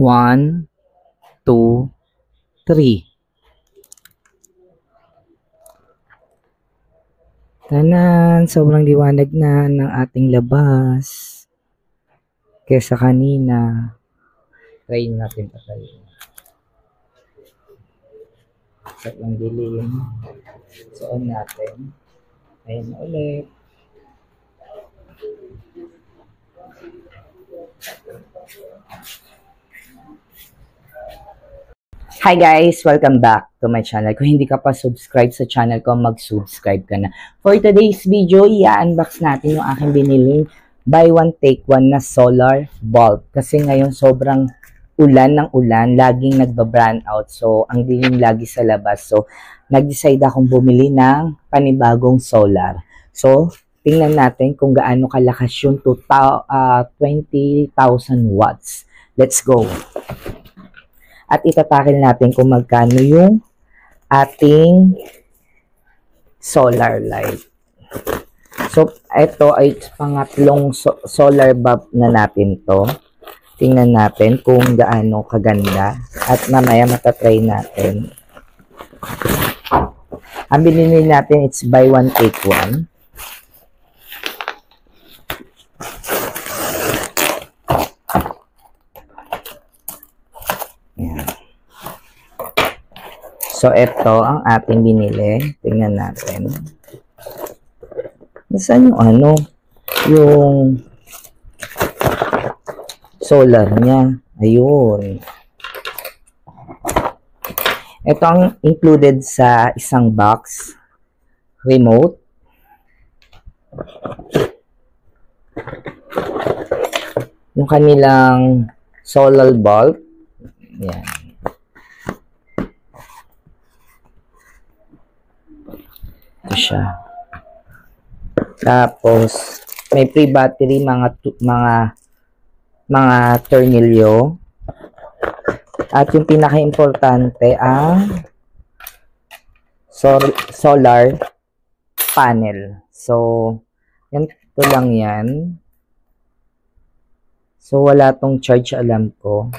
1, 2, 3. Tanan, sobrang liwanag na ng ating labas kesa kanina. Try natin patayin. Sobrang dilim. So, on natin. Ayan na ulit. Hi guys! Welcome back to my channel. Kung hindi ka pa subscribe sa channel ko, mag-subscribe ka na. For today's video, i-unbox natin yung aking biniling buy one take one na solar bulb. Kasi ngayon sobrang ulan ng ulan, laging nagba-brand out. So, ang dilim lagi sa labas. So, nag-decide akong bumili ng panibagong solar. So, tingnan natin kung gaano kalakas yung 20,000 watts. Let's go! At itatakil natin kung magkano yung ating solar light. So, ito ay pangatlong solar bulb na natin to. Tingnan natin kung gaano kaganda. At mamaya matatry natin. Ang binili natin, it's buy one take one. So, ito ang ating binili. Tingnan natin. Nasaan yung yung solar niya. Ayun. Ito ang included sa isang box. Remote. Yung kanilang solar bulb. Yan. Ito siya. Tapos may free battery, mga tornilyo. At yung pinaka-importante ang solar panel. So, ito lang yan. So, wala tong charge, alam ko.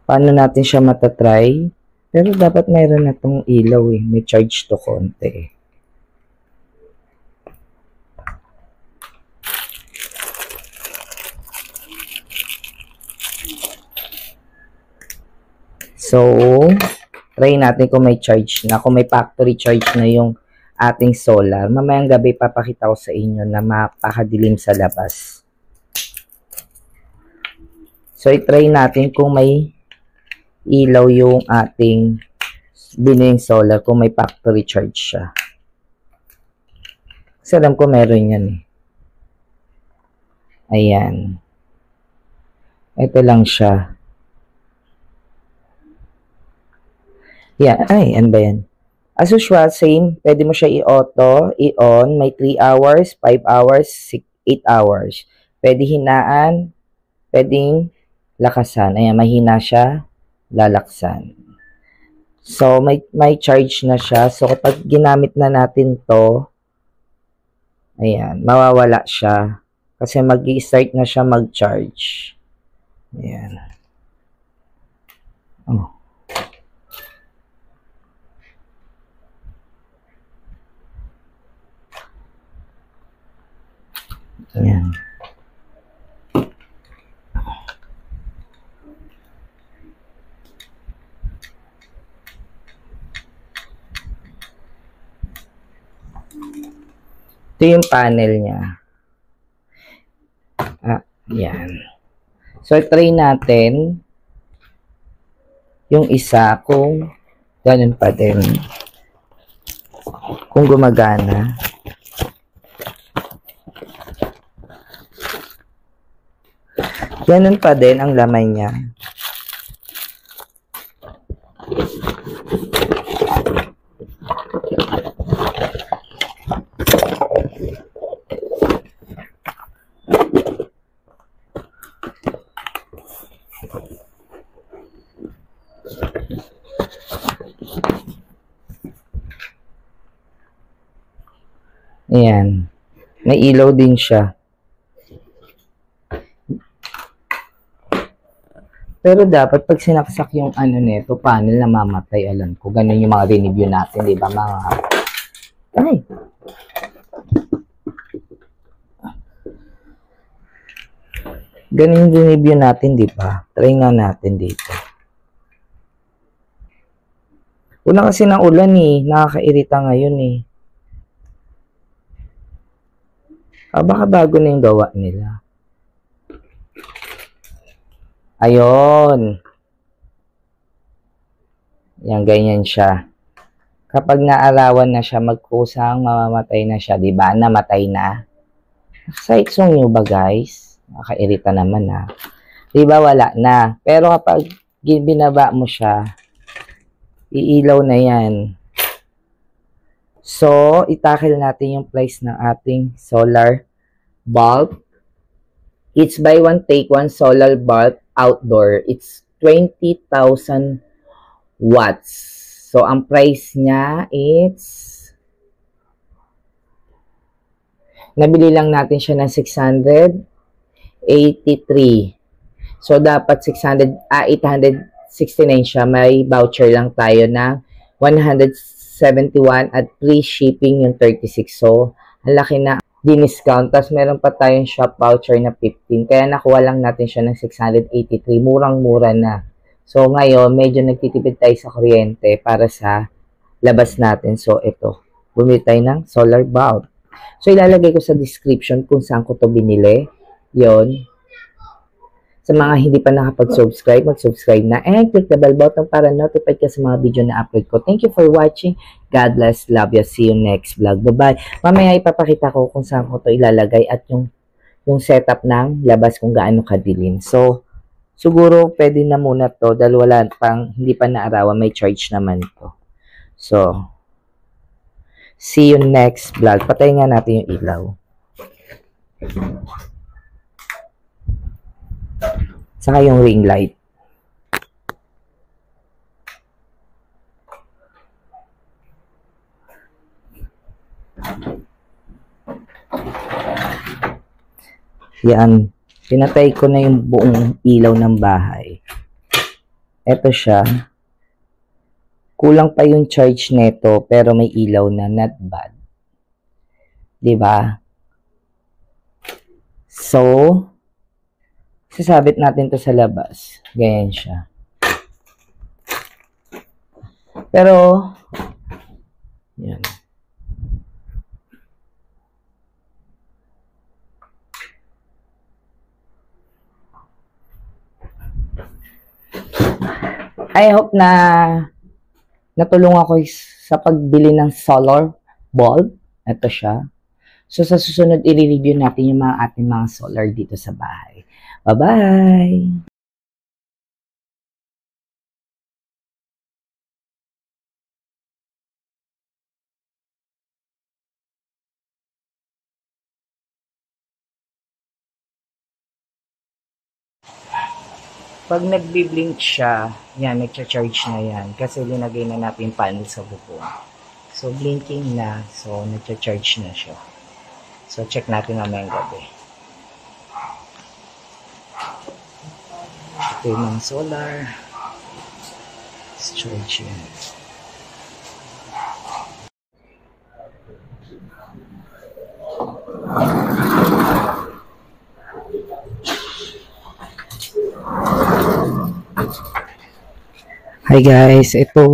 Paano natin siya matatry? Pero dapat mayroon na itong ilaw eh. May charge to konti. So, try natin kung may charge na. Kung may factory charge na yung ating solar. Mamayang gabi papakita ko sa inyo na mapakadilim sa labas. So, i-try natin kung may ilaw yung ating biniling solar kung may factory charge siya. Kasi alam ko meron yan eh. Ayan. Ito lang siya. Yan. Ay, ano ba yan? As usual, same. Pwede mo siya i-auto, i-on. May 3 hours, 5 hours, 8 hours. Pwede hinaan, pwedeng lakasan. Ayan, mahina siya. Lalaksan. So, may charge na siya. So, kapag ginamit na natin to, ayan, mawawala siya. Kasi mag-i-start na siya mag-charge. Ayan. Oh. Ayan. Ito yung panel niya. Yan. So, try natin yung isa kung ganun pa din. Kung gumagana. Ganun pa din ang laman niya. Ayan. May ilaw din siya. Pero dapat pag sinaksak yung ano nito, panel na mamatay, alam ko. Ganun yung mga review natin, di ba? Mga... Ay! Ganun yung review natin, di ba? Try nga natin dito. Wala kasi ng ulan eh. Nakakairita ngayon eh. Baka bago na yung gawa nila. Ayun. Yan, ganyan siya. Kapag naarawan na siya, magkusang mamamatay na siya. Diba? Namatay na. Sight song nyo ba, guys? Nakakairita naman, ha? Diba? Wala na. Pero kapag binaba mo siya, iilaw na yan. So, itakil natin yung price ng ating solar bulb. It's buy one, take one solar bulb outdoor. It's 20,000 watts. So, ang price niya is nabili lang natin siya ng 683. So, dapat 869 siya. May voucher lang tayo na 171 at free shipping yung 36. So, ang laki na diniscount. Tapos, meron pa tayong shop voucher na 15. Kaya, nakuha lang natin siya ng 683. Murang-mura na. So, ngayon, medyo nagtitipid tayo sa kuryente para sa labas natin. So, ito. Bumili tayo ng solar bulb. So, ilalagay ko sa description kung saan ko to binili. Yon. Sa mga hindi pa nakapag-subscribe, mag-subscribe na and click the bell button para notified ka sa mga video na upload ko. Thank you for watching. God bless. Love you. See you next vlog. Bye-bye. Mamaya ipapakita ko kung saan ko to ilalagay at yung setup ng labas kung gaano kadilim. So, siguro pwede na muna to dahil wala pang, hindi pa naarawan. May charge naman to. So, see you next vlog. Patayin nga natin yung ilaw. Saka yung ring light. Yan. Pinatay ko na yung buong ilaw ng bahay. Ito siya. Kulang pa yung charge neto pero may ilaw na, not bad. 'Di ba? So, sasabit natin to sa labas. Ganyan siya. Pero, yan. I hope na natulungan ko sa pagbili ng solar bulb. Ito siya. So, sa susunod, i-review natin yung ating mga solar dito sa bahay. Bye-bye! Pag nagbi-blink siya, yan, nagcha-charge na yan. Kasi linagay na natin yung panel sa bubong. So, blinking na. So, nagcha-charge na siya. So, check natin mamayang gabi. Ito yung mga solar. Let's charge yan. Hi guys, ito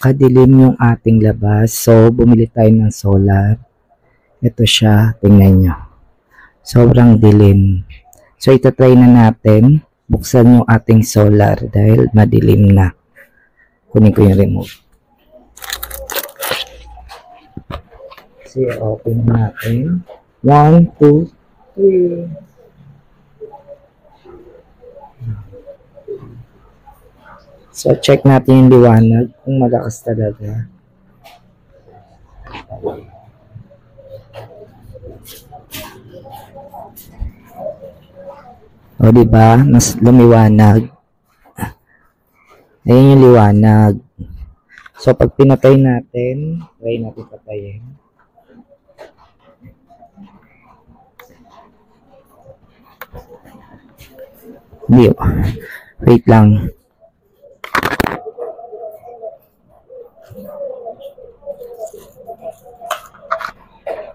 kadilim yung ating labas. So, bumili tayo ng solar. Ito siya, tingnan nyo. Sobrang dilim. So, ito try na natin. Buksan yung ating solar dahil madilim na. Kunin ko yung remote. So, open natin. 1, 2, 3. So, check natin yung liwanag kung malakas talaga. O, diba? Mas lumiwanag. Ayan yung liwanag. So, pag pinatay natin, try natin patayin. Hindi. Wait lang.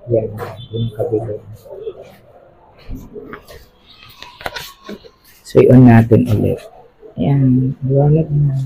Yan. Yung kabila. So, i-on natin ulit. Ayan. Liwanag na.